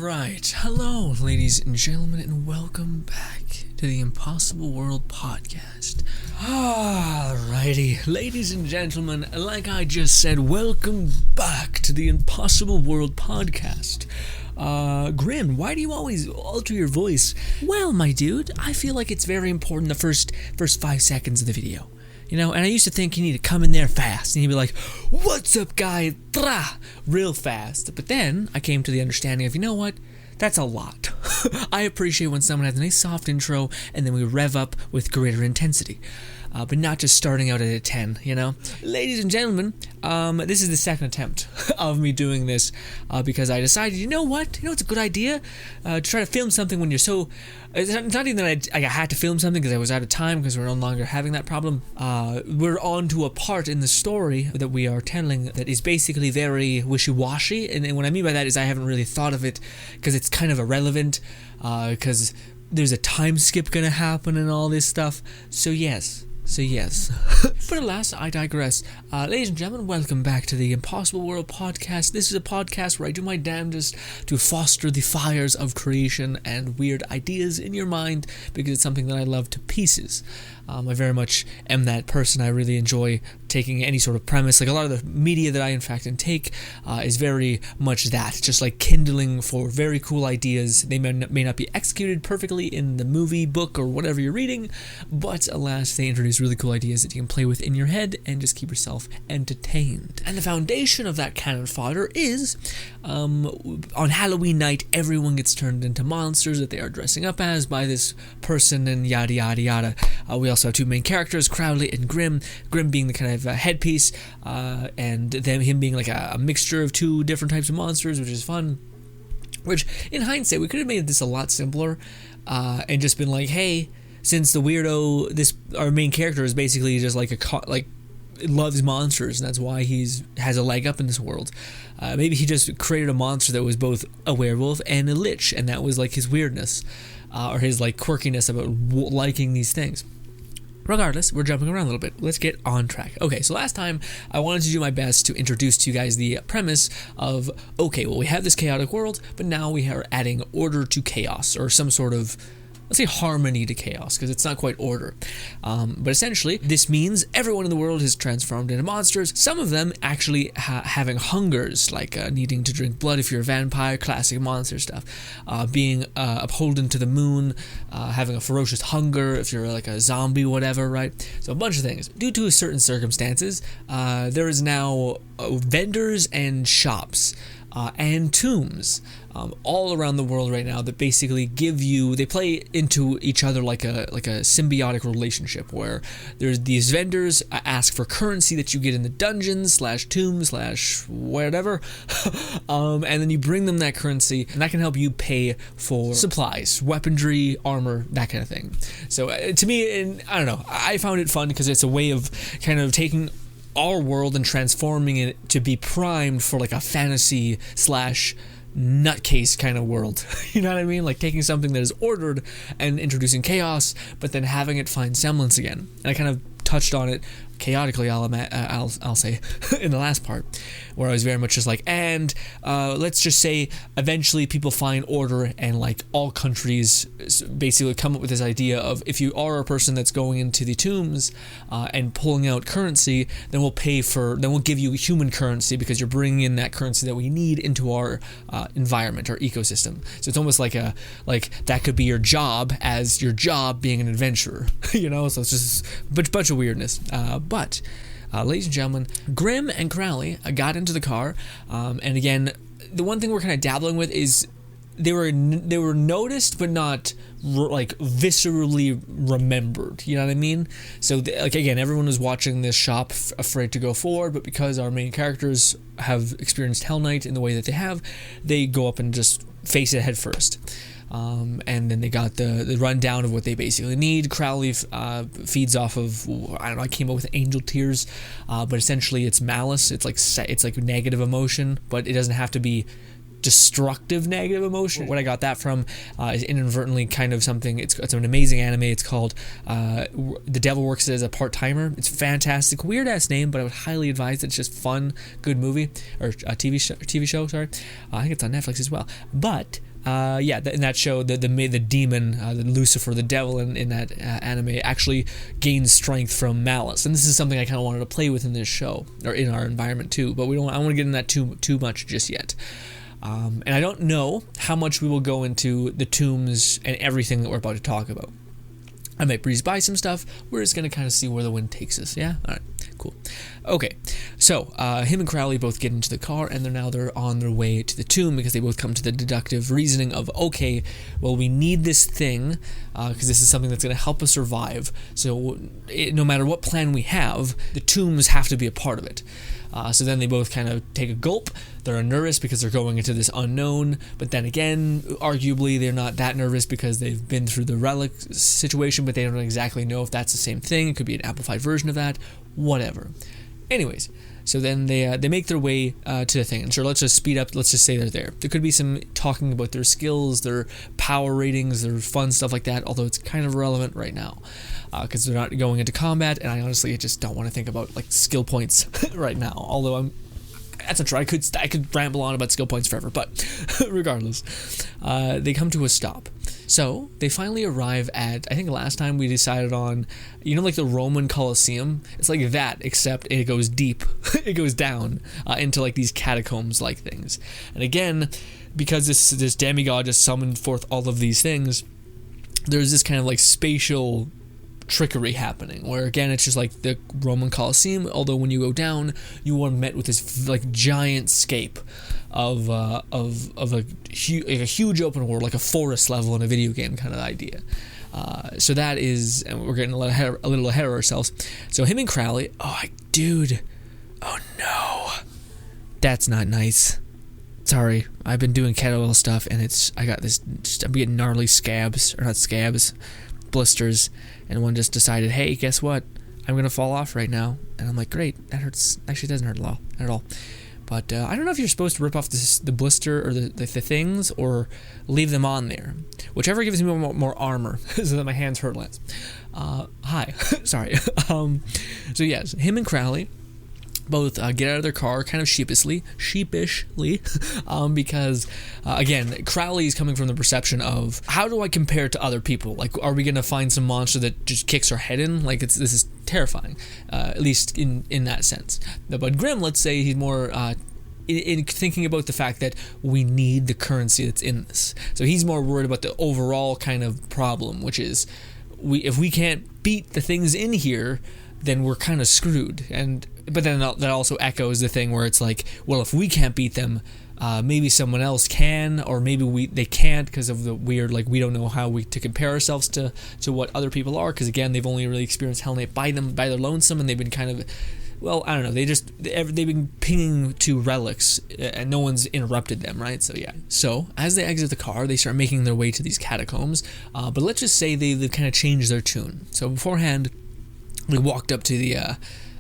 Alright, hello ladies and gentlemen, and welcome back to the Impossible World Podcast. Alrighty, ladies and gentlemen, like I just said, welcome back to the Impossible World Podcast. Grim, why do you always alter your voice? Well, my dude, I feel like it's very important the first 5 seconds of the video. You know, and I used to think you need to come in there fast, and you'd be like, "What's up, guy?" Real fast. But then I came to the understanding of, you know what? That's a lot. I appreciate when someone has a nice soft intro, and then we rev up with greater intensity. But not just starting out at a 10, you know? Ladies and gentlemen, this is the second attempt of me doing this, because I decided, you know what? You know, it's a good idea to try to film something when you're so... It's not even that I had to film something because I was out of time, because we're no longer having that problem. We're on to a part in the story that we are telling that is basically very wishy-washy, and what I mean by that is I haven't really thought of it because it's kind of irrelevant, because there's a time skip gonna happen and all this stuff, so yes. But alas, I digress. Ladies and gentlemen, welcome back to the Impossible World Podcast. This is a podcast where I do my damnedest to foster the fires of creation and weird ideas in your mind, because it's something that I love to pieces. I very much am that person. I really enjoy taking any sort of premise. Like a lot of the media that I in fact intake is very much that, just like kindling for very cool ideas. They may not be executed perfectly in the movie, book, or whatever you're reading, but alas, they introduce really cool ideas that you can play with in your head and just keep yourself entertained. And the foundation of that cannon fodder is, on Halloween night, everyone gets turned into monsters that they are dressing up as by this person, and yada yada yada. We also have two main characters, Crowley and Grim. Grim being the kind of headpiece, and then him being like a mixture of two different types of monsters, which is fun. Which, in hindsight, we could have made this a lot simpler, and just been like, hey, since the weirdo, our main character is basically just like loves monsters, and that's why has a leg up in this world. Maybe he just created a monster that was both a werewolf and a lich, and that was like his weirdness, or his like quirkiness about liking these things. Regardless, we're jumping around a little bit. Let's get on track. Okay, so last time I wanted to do my best to introduce to you guys the premise of, okay, well, we have this chaotic world, but now we are adding order to chaos, or some sort of, let's say, harmony to chaos, because it's not quite order. But essentially, this means everyone in the world is transformed into monsters, some of them actually having hungers, like needing to drink blood if you're a vampire, classic monster stuff, being upholden to the moon, having a ferocious hunger if you're like a zombie, whatever, right? So a bunch of things. Due to certain circumstances, there is now vendors and shops, and tombs all around the world right now that basically they play into each other like a symbiotic relationship, where there's these vendors ask for currency that you get in the dungeons / tombs / whatever, and then you bring them that currency, and that can help you pay for supplies, weaponry, armor, that kind of thing. So to me, and I don't know, I found it fun because it's a way of kind of taking our world and transforming it to be primed for like a fantasy / nutcase kind of world. You know what I mean? Like taking something that is ordered and introducing chaos, but then having it find semblance again. And I kind of touched on it chaotically, I'll say, in the last part, where I was very much just like, and let's just say eventually people find order, and like all countries basically come up with this idea of, if you are a person that's going into the tombs and pulling out currency, then we'll give you human currency, because you're bringing in that currency that we need into our environment, our ecosystem. So it's almost like that could be your job, as your job being an adventurer, you know. So it's just a bunch of weirdness. But, ladies and gentlemen, Grim and Crowley got into the car, and again, the one thing we're kind of dabbling with is they were noticed, but not viscerally remembered. You know what I mean? So, again, everyone was watching this shop afraid to go forward, but because our main characters have experienced Hell Night in the way that they go up and just face it head first. And then they got the rundown of what they basically need. Crowley feeds off of, I don't know, I came up with angel tears, but essentially it's malice. It's like negative emotion, but it doesn't have to be destructive negative emotion. What I got that from is inadvertently kind of something. It's an amazing anime. It's called The Devil Works as a Part-Timer. It's fantastic. Weird ass name, but I would highly advise it. It's just fun, good movie, or TV show. Sorry, I think it's on Netflix as well. But In that show, the demon, the Lucifer, the devil in that anime actually gains strength from malice, and this is something I kind of wanted to play with in this show or in our environment too. But I don't want to get in that too much just yet. And I don't know how much we will go into the tombs and everything that we're about to talk about. I might breeze by some stuff. We're just going to kind of see where the wind takes us. Yeah? All right. Cool. Okay. So, him and Crowley both get into the car, and they're on their way to the tomb because they both come to the deductive reasoning of, okay, well, we need this thing because this is something that's going to help us survive. So, no matter what plan we have, the tombs have to be a part of it. So then they both kind of take a gulp. They're nervous because they're going into this unknown, but then again, arguably, they're not that nervous because they've been through the relic situation, but they don't exactly know if that's the same thing. It could be an amplified version of that, whatever. Anyways, so then they make their way to the thing. And sure, let's just speed up. Let's just say they're there. There could be some talking about their skills, their power ratings, their fun stuff like that, although it's kind of irrelevant right now because they're not going into combat, and I honestly just don't want to think about like skill points right now, although that's not true. I could ramble on about skill points forever, but regardless, they come to a stop. So they finally arrive at, I think last time we decided on, like the Roman Colosseum. It's like that, except it goes deep. It goes down into like these catacombs-like things. And again, because this demigod just summoned forth all of these things, there's this kind of like spatial trickery happening, where again it's just like the Roman Colosseum, although when you go down you are met with this like giant scape of a huge open world, like a forest level in a video game kind of idea. So that is, and we're getting a little ahead of ourselves. So him and Crowley, oh no, that's not nice. Sorry, I've been doing kettlebell stuff and I'm getting gnarly blisters, and one just decided, hey, guess what? I'm gonna fall off right now, and I'm like, great, that hurts. Actually, it doesn't hurt at all. But I don't know if you're supposed to rip off the blister or the things, or leave them on there. Whichever gives me more armor, so that my hands hurt less. Hi, sorry. So yes, him and Crowley both get out of their car kind of sheepishly, because again, Crowley is coming from the perception of, how do I compare to other people? Like, are we gonna find some monster that just kicks our head in? Like, this is terrifying, at least in that sense. But Grimm, let's say he's more in thinking about the fact that we need the currency that's in this. So he's more worried about the overall kind of problem, which is, if we can't beat the things in here, then we're kind of screwed. But then that also echoes the thing where it's like, well, if we can't beat them, maybe someone else can, or maybe they can't because of the weird, like, we don't know how to compare ourselves to what other people are, because again, they've only really experienced Hell Knight by their lonesome, and they've been kind of, well, I don't know, they've been pinging to relics, and no one's interrupted them, right? So yeah. So as they exit the car, they start making their way to these catacombs, but let's just say they've kind of changed their tune. So beforehand, we walked up to the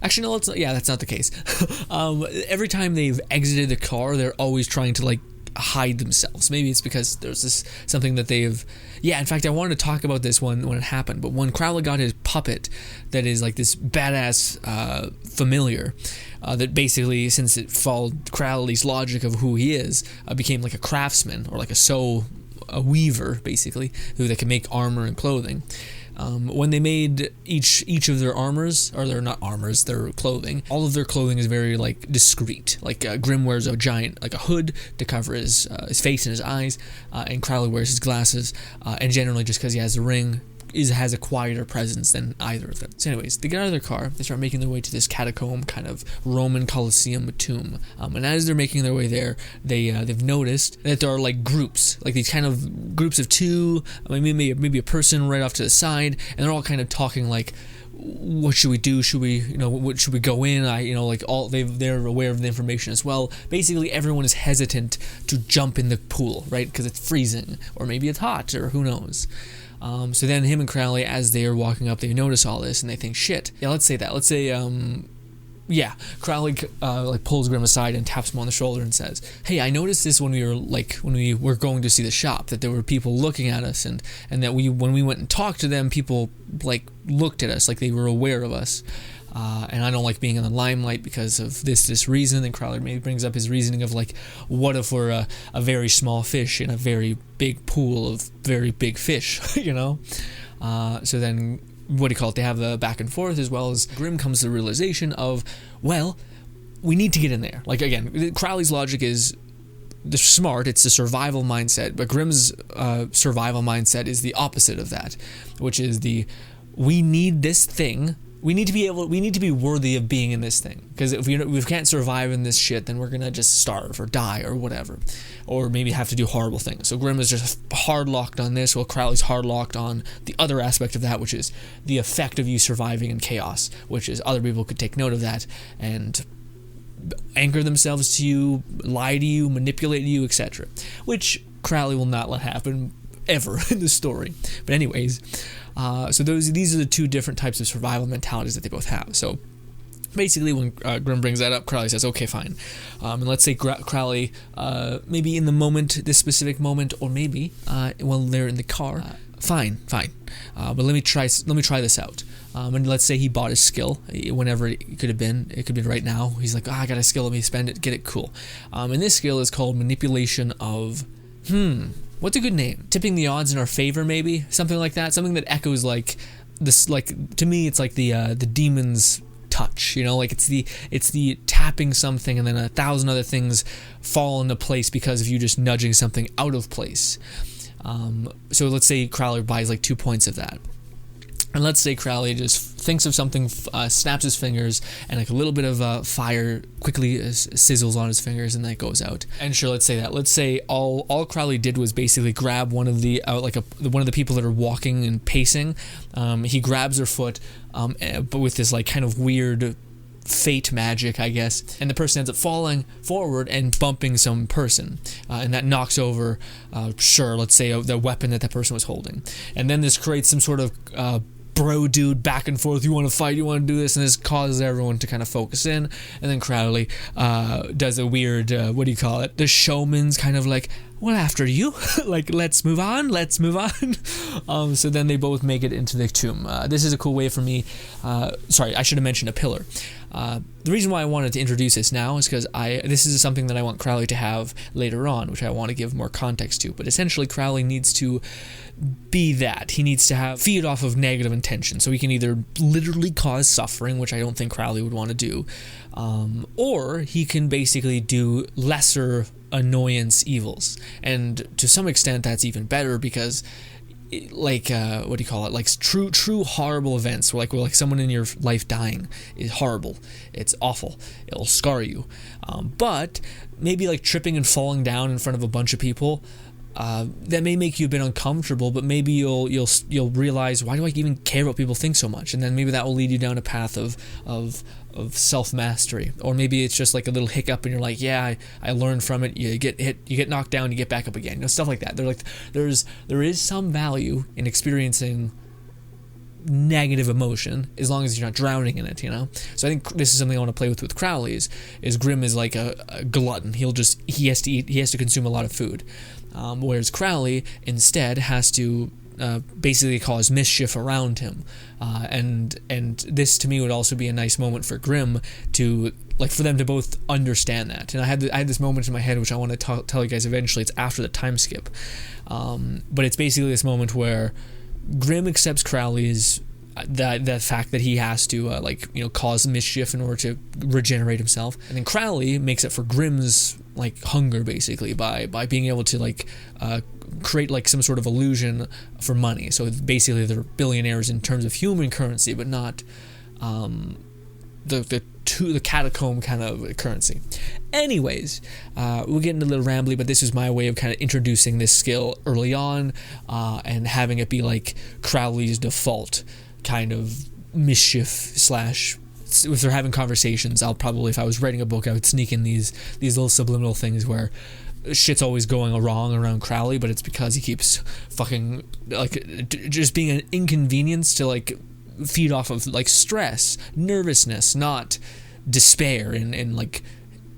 actually no, that's not the case. Every time they've exited the car, they're always trying to like hide themselves. Maybe it's because there's something that they've, in fact I wanted to talk about this when it happened, but when Crowley got his puppet that is like this badass familiar that basically, since it followed Crowley's logic of who he is, became like a craftsman, or like a weaver basically, who that can make armor and clothing. When they made each of their armors, or they're not armors, their clothing, all of their clothing is very like discreet. Like Grimm wears a giant, like a hood to cover his face and his eyes, and Crowley wears his glasses, and generally just because he has the ring, has a quieter presence than either of them. So anyways, they get out of their car, they start making their way to this catacomb kind of Roman Colosseum tomb, and as they're making their way there, they've noticed that there are like groups, like these kind of groups of two, maybe a person right off to the side, and they're all kind of talking like, what should we do? Should we, what should we go in? They're aware of the information as well. Basically, everyone is hesitant to jump in the pool, right? Because it's freezing, or maybe it's hot, or who knows. So then him and Crowley, as they are walking up, they notice all this and they think, shit. Yeah, let's say that. Let's say, Crowley pulls Grimm aside and taps him on the shoulder and says, hey, I noticed this when we were going to see the shop, that there were people looking at us, and that when we went and talked to them, people like looked at us like they were aware of us. and I don't like being in the limelight because of this reason. And Crowley maybe brings up his reasoning of like, what if we're a very small fish in a very big pool of very big fish, So then, what do you call it? They have the back and forth, as well as Grimm comes to the realization of, well, we need to get in there. Like, again, Crowley's logic is the smart, it's the survival mindset, but Grimm's survival mindset is the opposite of that, which is we need this thing. We need to be worthy of being in this thing. Because if we can't survive in this shit, then we're gonna just starve or die or whatever. Or maybe have to do horrible things. So Grimm is just hard locked on this, while Crowley's hard locked on the other aspect of that, which is the effect of you surviving in chaos, which is other people could take note of that and anchor themselves to you, lie to you, manipulate you, etc. Which Crowley will not let happen ever in the story. But anyways, so these are the two different types of survival mentalities that they both have. So basically, when Grimm brings that up, Crowley says, okay, fine. And let's say Crowley, maybe in the moment, this specific moment, or maybe while they're in the car, fine. But let me try this out. And let's say he bought his skill, whenever it could have been. It could be right now. He's like, I got a skill, let me spend it, get it, cool. And this skill is called manipulation of, what's a good name? Tipping the odds in our favor, maybe? Something like that. Something that echoes like this, like, to me, it's like the demon's touch, like it's the tapping something and then 1,000 other things fall into place because of you just nudging something out of place. So let's say Crowley buys like 2 points of that. And let's say Crowley just thinks of something, snaps his fingers, and like a little bit of fire quickly sizzles on his fingers, and then it goes out. And sure, let's say that. Let's say all Crowley did was basically grab one of the one of the people that are walking and pacing. He grabs her foot, but with this like kind of weird fate magic, I guess, and the person ends up falling forward and bumping some person, and that knocks over, let's say the weapon that person was holding, and then this creates some sort of bro dude back and forth. You want to fight, you want to do this, and this causes everyone to kind of focus in. And then Crowley does a weird the showman's kind of like, well, after you, like, let's move on. So then they both make it into the tomb. This is a cool way for me. Sorry, I should have mentioned a pillar. The reason why I wanted to introduce this now is because this is something that I want Crowley to have later on, which I want to give more context to. But essentially, Crowley needs to be that. He needs to feed off of negative intention. So he can either literally cause suffering, which I don't think Crowley would want to do, or he can basically do lesser annoyance evils. And to some extent, that's even better because like true horrible events where like someone in your life dying is horrible, it's awful, it'll scar you, but maybe like tripping and falling down in front of a bunch of people, that may make you a bit uncomfortable, but maybe you'll realize, why do I even care what people think so much? And then maybe that will lead you down a path of self-mastery. Or maybe it's just like a little hiccup and you're like, yeah, I learned from it. You get hit, you get knocked down, you get back up again, stuff like that. There is some value in experiencing negative emotion as long as you're not drowning in it, So I think this is something I want to play with Crowley is Grimm is like a glutton. He has to eat, he has to consume a lot of food, whereas Crowley instead has to basically cause mischief around him, and this to me would also be a nice moment for Grimm to, like, for them to both understand that. And I had this moment in my head which I want to tell you guys eventually. It's after the time skip, but it's basically this moment where Grimm accepts Crowley's that fact that he has to cause mischief in order to regenerate himself, and then Crowley makes up for Grimm's like hunger basically by being able to create like some sort of illusion for money. So basically they're billionaires in terms of human currency, but not the catacomb kind of currency. Anyways, we're getting a little rambly, but this is my way of kind of introducing this skill early on, and having it be like Crowley's default kind of mischief slash. If they're having conversations, I'll probably, if I was writing a book, I would sneak in these little subliminal things where shit's always going wrong around Crowley, but it's because he keeps fucking just being an inconvenience to feed off of stress, nervousness, not despair and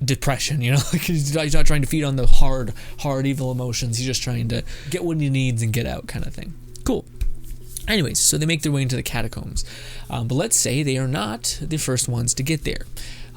depression, he's not trying to feed on the hard evil emotions. He's just trying to get what he needs and get out kind of thing. Cool. Anyways, so they make their way into the catacombs. But let's say they are not the first ones to get there.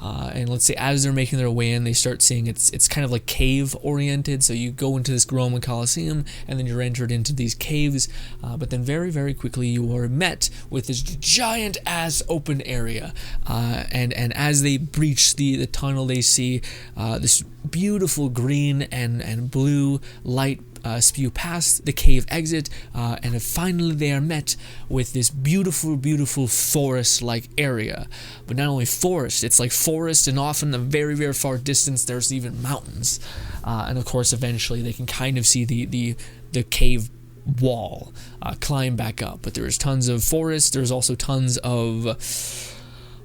And let's say as they're making their way in, they start seeing it's kind of like cave oriented. So you go into this Roman Colosseum and then you're entered into these caves. But then very, very quickly you are met with this giant ass open area. And as they breach the tunnel, they see this beautiful green and blue light spew past the cave exit, and finally they are met with this beautiful, beautiful forest-like area. But not only forest, it's like forest, and often a very, very far distance there's even mountains. And of course, eventually they can kind of see the cave wall climb back up. But there's tons of forest. There's also tons of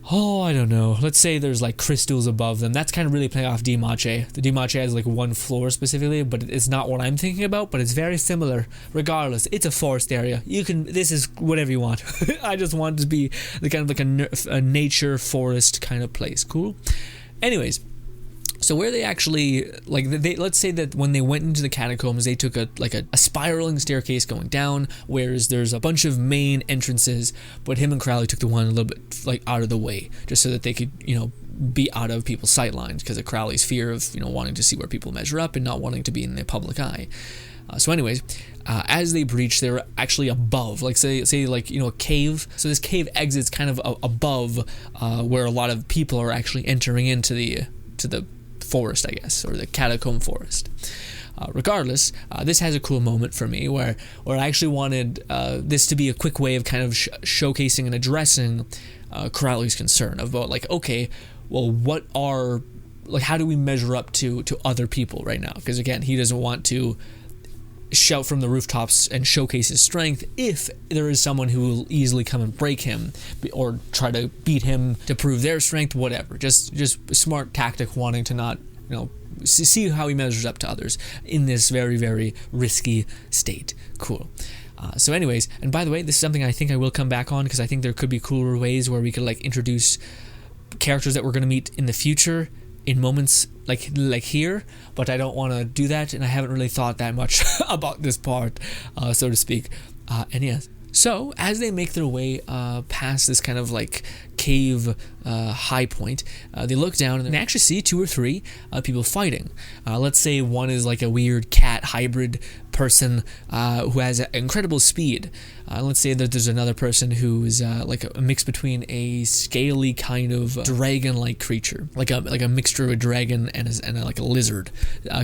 I don't know. Let's say there's like crystals above them. That's kind of really playing off Dimache. The Dimache has like one floor specifically, but it's not what I'm thinking about, but it's very similar. Regardless, it's a forest area. This is whatever you want. I just want it to be the kind of like a nature forest kind of place. Cool? Anyways, so where they actually, like, let's say that when they went into the catacombs, they took a spiraling staircase going down, whereas there's a bunch of main entrances, but him and Crowley took the one a little bit, like, out of the way, just so that they could, be out of people's sight lines, because of Crowley's fear of, wanting to see where people measure up and not wanting to be in the public eye. So anyways, as they breach, they're actually above, like say like, a cave. So this cave exits kind of above where a lot of people are actually entering into the forest, I guess, or the catacomb forest. Regardless, this has a cool moment for me where I actually wanted this to be a quick way of kind of showcasing and addressing Crowley's concern about, like, okay, well, how do we measure up to other people right now? Because again, he doesn't want to shout from the rooftops and showcase his strength if there is someone who will easily come and break him or try to beat him to prove their strength, whatever. Just a smart tactic, wanting to not, see how he measures up to others in this very, very risky state. Cool. So anyways, and by the way, this is something I think I will come back on, because I think there could be cooler ways where we could, like, introduce characters that we're going to meet in the future in moments like here, but I don't want to do that, and I haven't really thought that much about this part, so to speak. And yes, so as they make their way past this kind of like cave high point, they look down and they actually see 2 or 3 people fighting. Let's say one is like a weird cat hybrid person who has incredible speed. Let's say that there's another person who's like a mix between a scaly kind of dragon-like creature, like a mixture of a dragon and like a lizard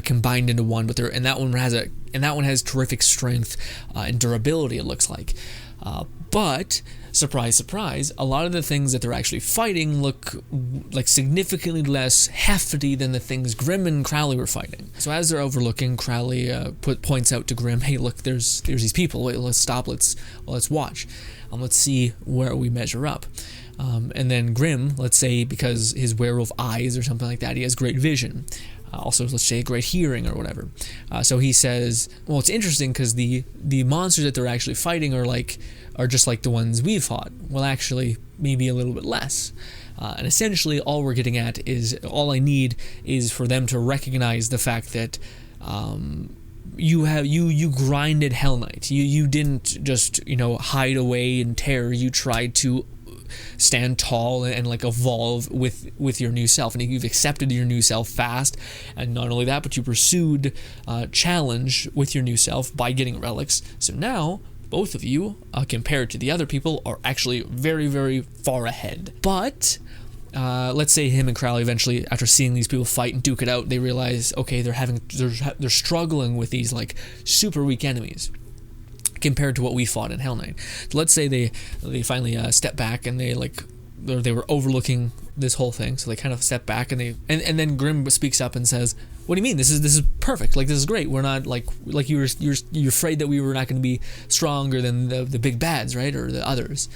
combined into one. But that one has terrific strength and durability, it looks like. But surprise, surprise, a lot of the things that they're actually fighting look like significantly less hefty than the things Grimm and Crowley were fighting. So as they're overlooking, Crowley points out to Grimm, hey, look, there's these people. Wait, let's stop. Let's watch. Let's see where we measure up. And then Grimm, let's say because his werewolf eyes or something like that, he has great vision. Also, let's say great hearing or whatever. So he says, well, it's interesting because the monsters that they're actually fighting are just like the ones we've fought. Well, actually, maybe a little bit less. And essentially, all I need is for them to recognize the fact that you grinded Hell Knight. You didn't just hide away in terror. You tried to stand tall and like evolve with your new self, and you've accepted your new self fast. And not only that, but you pursued challenge with your new self by getting relics. So now both of you, compared to the other people, are actually very, very far ahead. But let's say him and Crowley eventually, after seeing these people fight and duke it out, they realize, okay, they're struggling with these like super weak enemies compared to what we fought in Hell Knight. So let's say they finally step back and they were overlooking this whole thing, so they kind of step back and then Grimm speaks up and says, "What do you mean? This is perfect. Like, this is great. We're not like you're afraid that we were not going to be stronger than the big bads, right, or the others."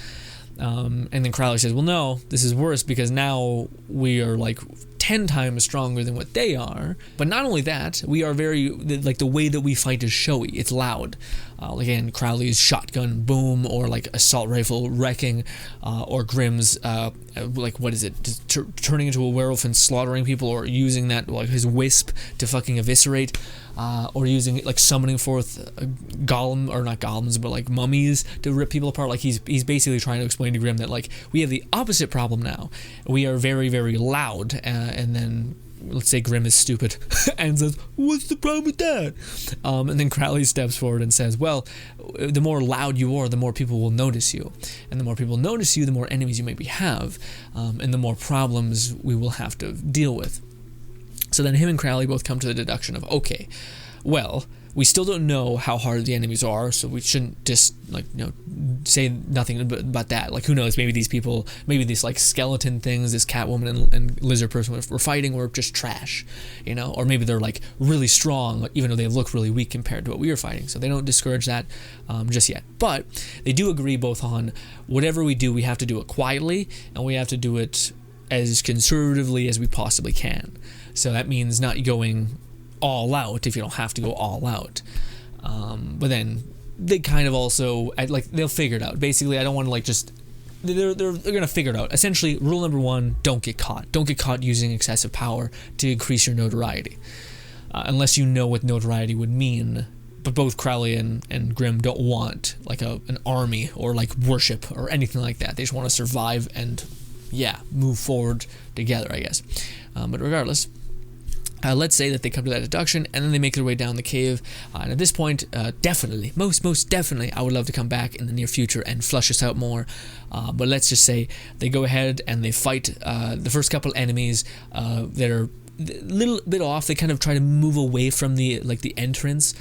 And then Crowley says, "Well, no, this is worse because now we are like 10 times stronger than what they are. But not only that, we are very, like, the way that we fight is showy. It's loud. Again, Crowley's shotgun boom, or like assault rifle wrecking, or Grimm's like, what is it, turning into a werewolf and slaughtering people, or using that, like, his wisp to fucking eviscerate. or using like summoning forth golem, or not golems, but like mummies to rip people apart. Like he's basically trying to explain to Grimm that like we have the opposite problem now. We are very, very loud, and then let's say Grimm is stupid and says, "What's the problem with that?" And then Crowley steps forward and says, "Well, the more loud you are, the more people will notice you, and the more people notice you, the more enemies you maybe have, and the more problems we will have to deal with." So then him and Crowley both come to the deduction of, okay, well, we still don't know how hard the enemies are, so we shouldn't just say nothing about that. Like, who knows? Maybe these people, maybe these like skeleton things, this Catwoman and lizard person we're fighting, were just trash, or maybe they're like really strong, even though they look really weak compared to what we were fighting. So they don't discourage that just yet. But they do agree both on whatever we do, we have to do it quietly, and we have to do it as conservatively as we possibly can. So that means not going all out if you don't have to go all out, but then they kind of also they'll figure it out. Basically, I don't want to they're gonna figure it out. Essentially, rule number 1: don't get caught using excessive power to increase your notoriety, unless you know what notoriety would mean. But both Crowley and Grimm don't want like an army or like worship or anything like that. They just want to survive and move forward together, I guess. But regardless, let's say that they come to that deduction, and then they make their way down the cave. And at this point, definitely, most definitely, I would love to come back in the near future and flush this out more. But let's just say they go ahead and they fight the first couple enemies that are a little bit off. They kind of try to move away from the entrance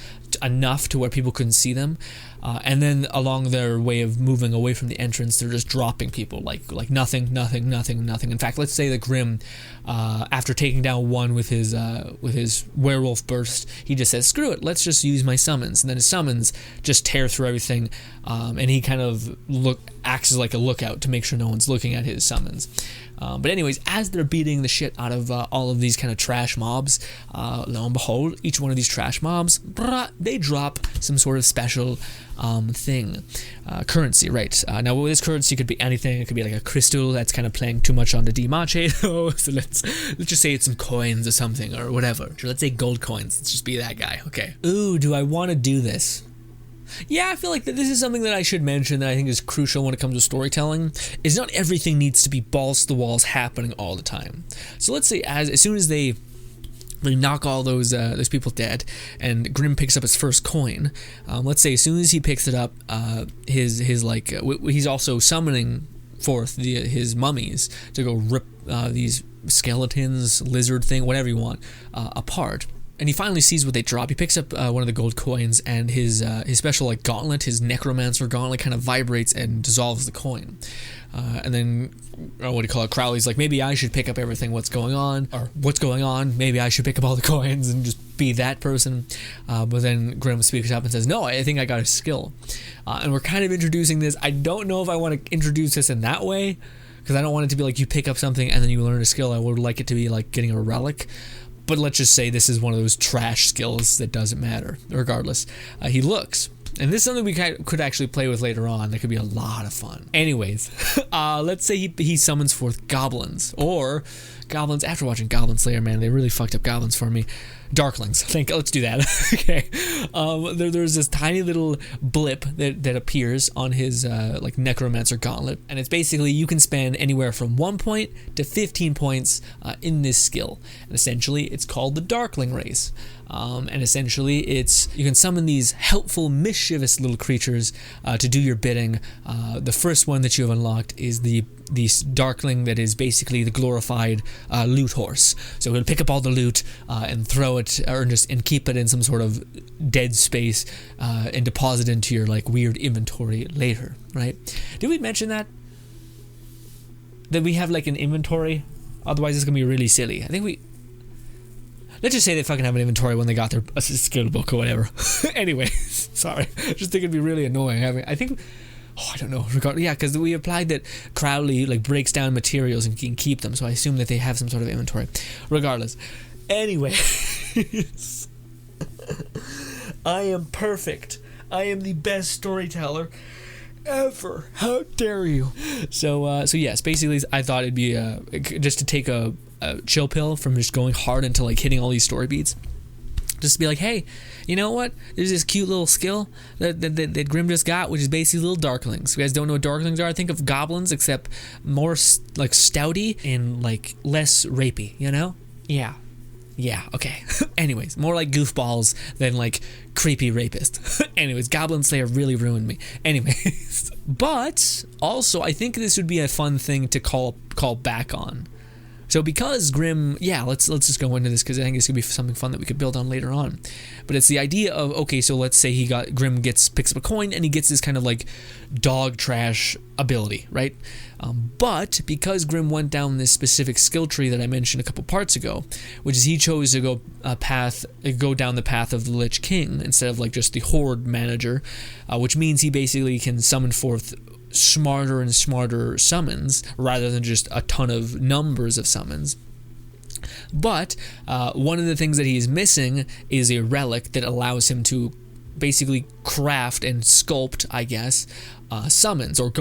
enough to where people couldn't see them. And then along their way of moving away from the entrance, they're just dropping people like nothing. In fact, let's say that Grimm, after taking down one with his werewolf burst, he just says, "Screw it, let's just use my summons." And then his summons just tear through everything, and he kind of acts as like a lookout to make sure no one's looking at his summons. But anyways, as they're beating the shit out of all of these kind of trash mobs, lo and behold, each one of these trash mobs, they drop some sort of special thing, currency, right? Now this currency could be anything. It could be like a crystal that's kind of playing too much on the D Machado. So let's just say it's some coins or something or whatever. Sure, let's say gold coins. Let's just be that guy. Okay. Ooh, do I want to do this? Yeah, I feel like this is something that I should mention that I think is crucial when it comes to storytelling, is not everything needs to be balls to the walls happening all the time. So let's say as soon as they knock all those people dead, and Grimm picks up his first coin. Let's say as soon as he picks it up, he's also summoning forth his mummies to go rip these skeletons, lizard thing, whatever you want, apart. And he finally sees what they drop. He picks up one of the gold coins, and his special gauntlet, his necromancer gauntlet, kind of vibrates and dissolves the coin. And then, Crowley's like, maybe I should pick up everything. What's going on? Maybe I should pick up all the coins and just be that person. But then Grimm speaks up and says, no, I think I got a skill. And we're kind of introducing this. I don't know if I want to introduce this in that way, because I don't want it to be like you pick up something and then you learn a skill. I would like it to be like getting a relic. But let's just say this is one of those trash skills that doesn't matter. Regardless, he looks. And this is something we could actually play with later on. That could be a lot of fun. Anyways, let's say he summons forth goblins. Or goblins, after watching Goblin Slayer, man, they really fucked up goblins for me. Darklings. Let's do that. Okay. There's this tiny little blip that appears on his necromancer gauntlet, and it's basically you can spend anywhere from 1 point to 15 points in this skill. And essentially, it's called the Darkling race. And essentially, you can summon these helpful, mischievous little creatures to do your bidding. The first one that you have unlocked is the Darkling that is basically the glorified loot horse. So he'll pick up all the loot and throw it, and keep it in some sort of dead space and deposit into your weird inventory later, right? Did we mention that we have an inventory? Otherwise, it's gonna be really silly. I think let's just say they fucking have an inventory when they got their skill book or whatever. Anyway, sorry. Just think it'd be really annoying having. I don't know. Because we applied that Crowley breaks down materials and can keep them, so I assume that they have some sort of inventory. Regardless. Anyway. I am perfect. I am the best storyteller ever. How dare you? So yes, basically I thought it'd be just to take a chill pill from just going hard into hitting all these story beats. Just to be like, hey, you know what? There's this cute little skill that Grim just got, which is basically little darklings. If you guys don't know what darklings are, think of goblins, except more like stouty and like less rapey, you know? Yeah, okay. Anyways, more like goofballs than like creepy rapist. Anyways, Goblin Slayer really ruined me. Anyways, but also I think this would be a fun thing to call back on. So because Grim, let's just go into this because I think it's gonna be something fun that we could build on later on. But it's the idea of, okay, so let's say Grim picks up a coin and he gets this kind of like dog trash ability, right? But because Grim went down this specific skill tree that I mentioned a couple parts ago, which is he chose to go down the path of the Lich King instead of like just the Horde manager, which means he basically can summon forth smarter and smarter summons rather than just a ton of numbers of summons. But one of the things that he's missing is a relic that allows him to basically craft and sculpt, I guess, summons, or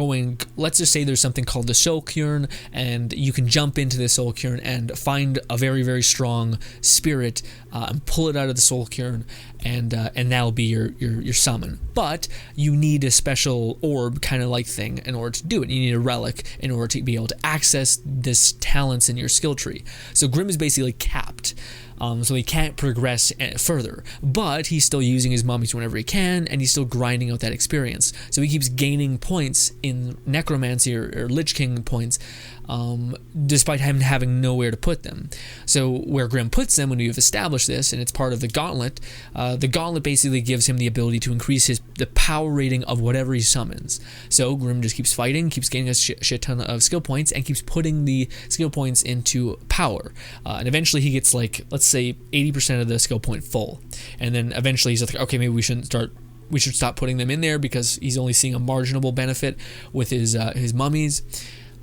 let's just say there's something called the Soul Cairn, and you can jump into the Soul Cairn and find a very, very strong spirit and pull it out of the Soul Cairn, and that'll be your summon. But you need a special orb kind of like thing in order to do it. You need a relic in order to be able to access this talents in your skill tree. So Grim is basically capped. So he can't progress further, but he's still using his mummies whenever he can, and he's still grinding out that experience. So he keeps gaining points in Necromancy or Lich King points, despite him having nowhere to put them. So where Grim puts them, when you've established this, and it's part of the Gauntlet basically gives him the ability to increase the power rating of whatever he summons. So Grim just keeps fighting, keeps gaining a shit ton of skill points, and keeps putting the skill points into power. And eventually he gets like, let's say 80% of the skill point full. And then eventually he's like, okay, maybe we should stop putting them in there because he's only seeing a marginal benefit with his mummies.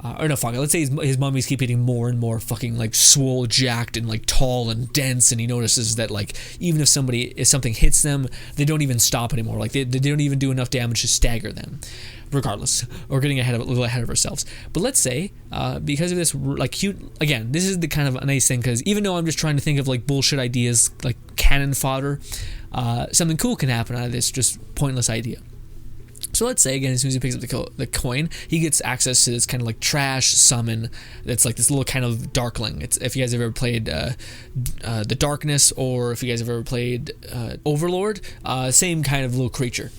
Let's say his mummies keep getting more and more fucking like swole, jacked, and like tall and dense, and he notices that like even if something hits them, they don't even stop anymore. Like they don't even do enough damage to stagger them. Regardless, we're getting a little ahead of ourselves. But let's say, because of this, like cute, again, this is the kind of a nice thing, because even though I'm just trying to think of like bullshit ideas, like cannon fodder, something cool can happen out of this just pointless idea. So let's say, again, as soon as he picks up the coin, he gets access to this kind of like trash summon that's like this little kind of darkling. It's, if you guys have ever played The Darkness, or if you guys have ever played Overlord, same kind of little creature.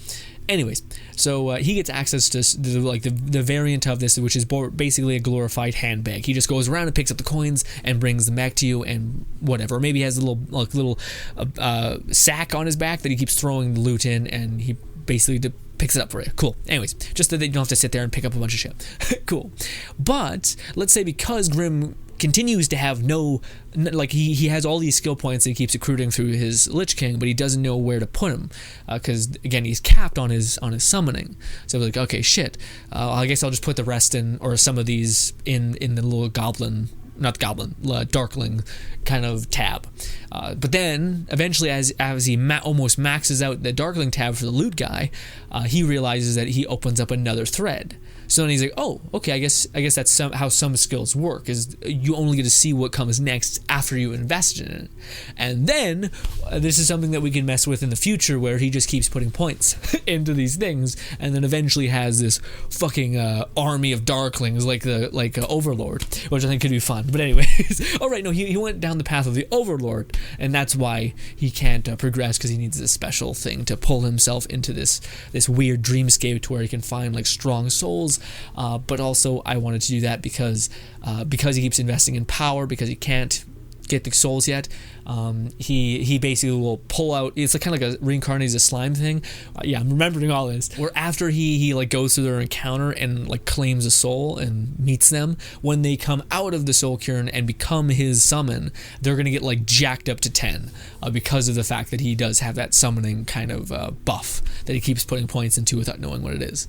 Anyways, so he gets access to the variant of this, which is basically a glorified handbag. He just goes around and picks up the coins and brings them back to you, and whatever. Or maybe he has a little sack on his back that he keeps throwing the loot in, and he basically picks it up for you. Cool. Anyways, just so that you don't have to sit there and pick up a bunch of shit. Cool. But let's say because Grim continues to have he has all these skill points that he keeps accruing through his Lich King, but he doesn't know where to put them, because again, he's capped on his summoning. So like, okay, shit, I guess I'll just put the rest in, or some of these in the little darkling kind of tab. But then eventually, as he almost maxes out the darkling tab for the loot guy, he realizes that he opens up another thread. So then he's like, oh, okay, I guess that's how some skills work, is you only get to see what comes next after you invest in it. And then this is something that we can mess with in the future, where he just keeps putting points into these things, and then eventually has this fucking army of darklings like Overlord, which I think could be fun. But anyways, all right, no, he went down the path of the Overlord, and that's why he can't progress, because he needs this special thing to pull himself into this weird dreamscape to where he can find like strong souls. But also I wanted to do that because he keeps investing in power, because he can't get the souls yet. He basically will pull out, it's like kind of like a reincarnated slime thing. I'm remembering all this, where after he like goes through their encounter and like claims a soul and meets them, when they come out of the Soul Cairn and become his summon, they're gonna get like jacked up to 10, because of the fact that he does have that summoning kind of buff that he keeps putting points into without knowing what it is.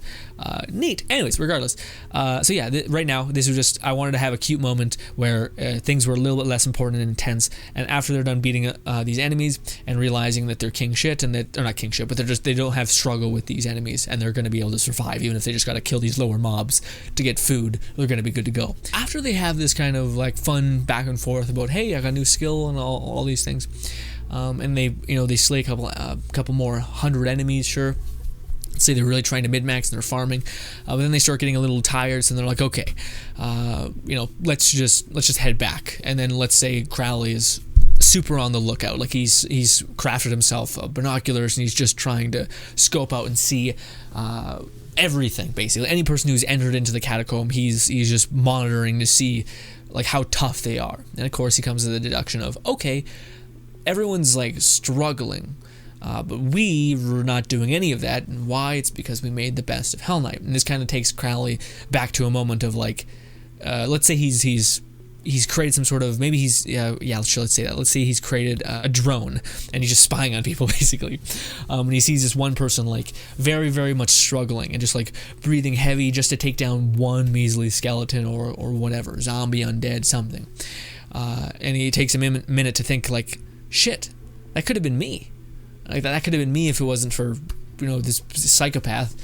Neat. Anyways, regardless, right now this was just, I wanted to have a cute moment where things were a little bit less important and intense, and after they're done beating these enemies and realizing that they're king shit, and that they're not king shit, but they don't have struggle with these enemies, and they're going to be able to survive even if they just got to kill these lower mobs to get food. They're going to be good to go. After they have this kind of like fun back and forth about, hey, I got a new skill and all these things, and they slay a couple more 100 enemies, sure. Let's say they're really trying to min-max and they're farming, but then they start getting a little tired, so they're like, okay, let's just head back. And then let's say Crowley is super on the lookout, like he's crafted himself binoculars, and he's just trying to scope out and see everything, basically. Any person who's entered into the catacomb, he's just monitoring to see like how tough they are. And of course he comes to the deduction of, okay, everyone's like struggling, but we were not doing any of that. And why? It's because we made the best of Hell Knight. And this kind of takes Crowley back to a moment of like, let's say he's created some sort of, maybe let's say that. Let's say he's created a drone and he's just spying on people, basically. And he sees this one person like very, very much struggling and just like breathing heavy just to take down one measly skeleton or whatever, zombie, undead, something. And he takes a minute to think like, shit, that could have been me. Like that could have been me if it wasn't for this psychopath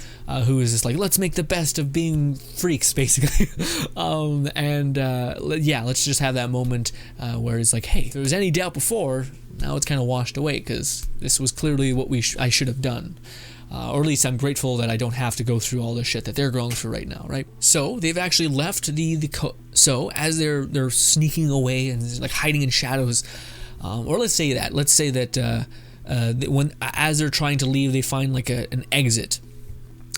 who is just like, let's make the best of being freaks, basically. Let's just have that moment where it's like, hey, if there was any doubt before, now it's kind of washed away, because this was clearly what I should have done. Or at least I'm grateful that I don't have to go through all the shit that they're going through right now, right? So they've actually left so as they're sneaking away and like hiding in shadows, or let's say that as they're trying to leave, they find like an exit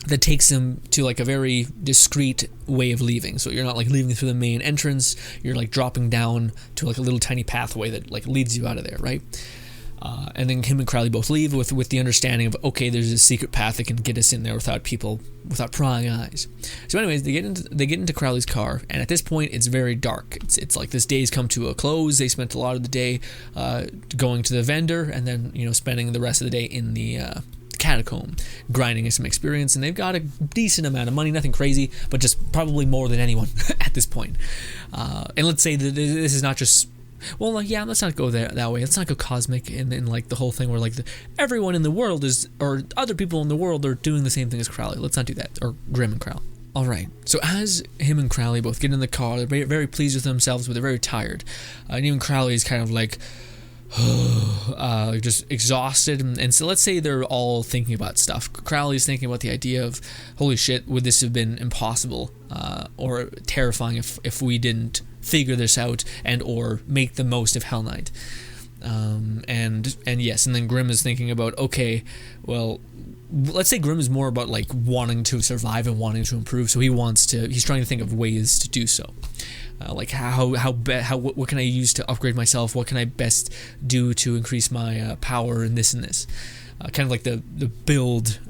that takes them to like a very discreet way of leaving. So you're not like leaving through the main entrance, you're like dropping down to like a little tiny pathway that like leads you out of there, right? And then him and Crowley both leave with the understanding of, okay, there's a secret path that can get us in there without prying eyes. So anyways, they get into Crowley's car, and at this point it's very dark. It's like this day's come to a close. They spent a lot of the day going to the vendor, and then spending the rest of the day in the catacomb, grinding some experience, and they've got a decent amount of money, nothing crazy, but just probably more than anyone at this point. And let's say that this is not just, well, like, yeah, let's not go that way. Let's not go cosmic in like the whole thing where like everyone in the world or other people in the world are doing the same thing as Crowley. Let's not do that, or Grimm and Crowley. All right, so as him and Crowley both get in the car, they're very, very pleased with themselves, but they're very tired. And even Crowley is kind of like, just exhausted, and so let's say they're all thinking about stuff. Crowley's thinking about the idea of, holy shit, would this have been impossible or terrifying if we didn't figure this out and or make the most of Hell Knight. And then Grimm is thinking about, okay, well, let's say Grimm is more about like wanting to survive and wanting to improve, so he's trying to think of ways to do so. Like what can I use to upgrade myself? What can I best do to increase my power in this and this? Kind of like the build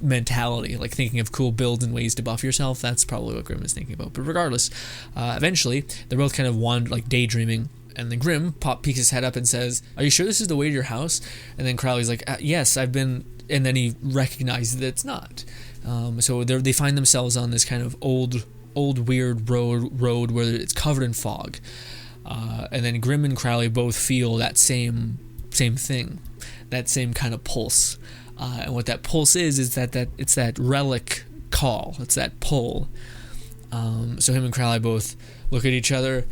mentality, like thinking of cool builds and ways to buff yourself. That's probably what Grimm is thinking about. But regardless, eventually they're both kind of like daydreaming, and then Grimm peeks his head up and says, "Are you sure this is the way to your house?" And then Crowley's like, "Yes, I've been," and then he recognizes that it's not. So they find themselves on this kind of old weird road where it's covered in fog, and then Grimm and Crowley both feel that same thing, that same kind of pulse, and what that pulse is that it's that relic call, it's that pull. So him and Crowley both look at each other,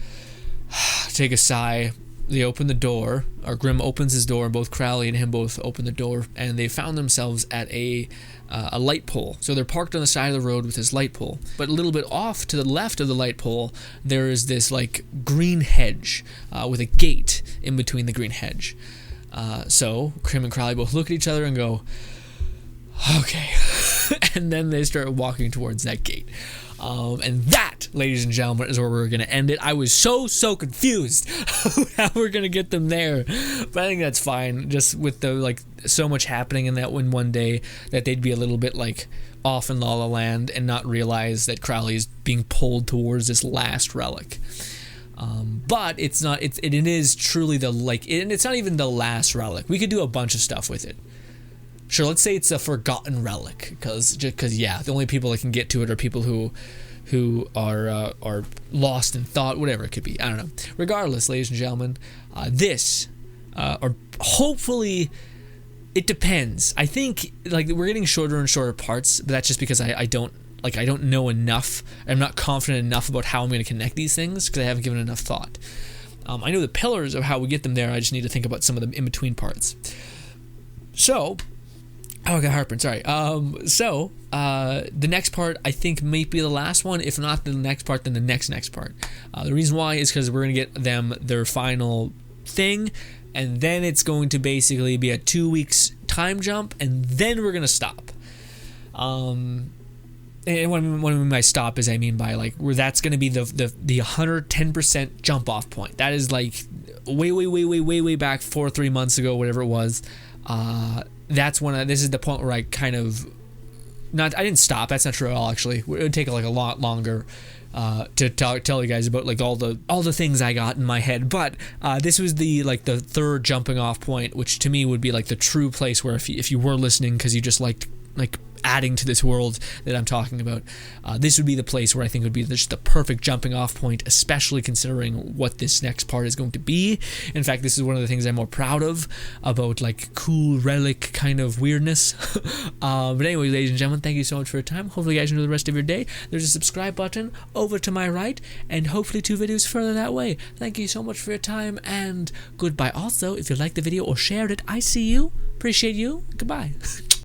take a sigh. They open the door, or Grimm opens his door, and both Crowley and him both open the door, and they found themselves at a light pole. So they're parked on the side of the road with this light pole, but a little bit off to the left of the light pole, there is this like green hedge with a gate in between the green hedge. So Grimm and Crowley both look at each other and go, okay. And then they start walking towards that gate. And that, ladies and gentlemen, is where we're going to end it. I was so confused how we're going to get them there, but I think that's fine, just with the like so much happening in that one day that they'd be a little bit like off in La La Land and not realize that Crowley is being pulled towards this last relic. But it's not, it is truly it's not even the last relic. We could do a bunch of stuff with it. Sure, let's say it's a forgotten relic, because the only people that can get to it are people who are lost in thought, whatever it could be. I don't know. Regardless, ladies and gentlemen, or hopefully, it depends. I think like we're getting shorter and shorter parts, but that's just because I don't know enough. I'm not confident enough about how I'm going to connect these things because I haven't given enough thought. I know the pillars of how we get them there. I just need to think about some of the in-between parts. So, I got heartburn, sorry. The next part, I think, may be the last one. If not the next part, then the next part. The reason why is because we're going to get them their final thing, and then it's going to basically be a 2 weeks time jump, and then we're going to stop. And when I mean by stop is I mean by like where that's going to be the 110% jump off point. That is like way back 4 or 3 months ago, whatever it was. That's when this is the point where I kind of I didn't stop. That's not true at all. Actually, it would take like a lot longer to tell you guys about like all the things I got in my head. But this was the third jumping off point, which to me would be like the true place where if you were listening because you just liked like adding to this world that I'm talking about, this would be the place where I think would be just the perfect jumping off point, especially considering what this next part is going to be. In fact, this is one of the things I'm more proud of about like cool relic kind of weirdness. But anyway, ladies and gentlemen, thank you so much for your time. Hopefully you guys enjoy the rest of your day. There's a subscribe button over to my right, and hopefully 2 videos further that way. Thank you so much for your time, and goodbye. Also, if you liked the video or shared it, I see you, appreciate you, goodbye.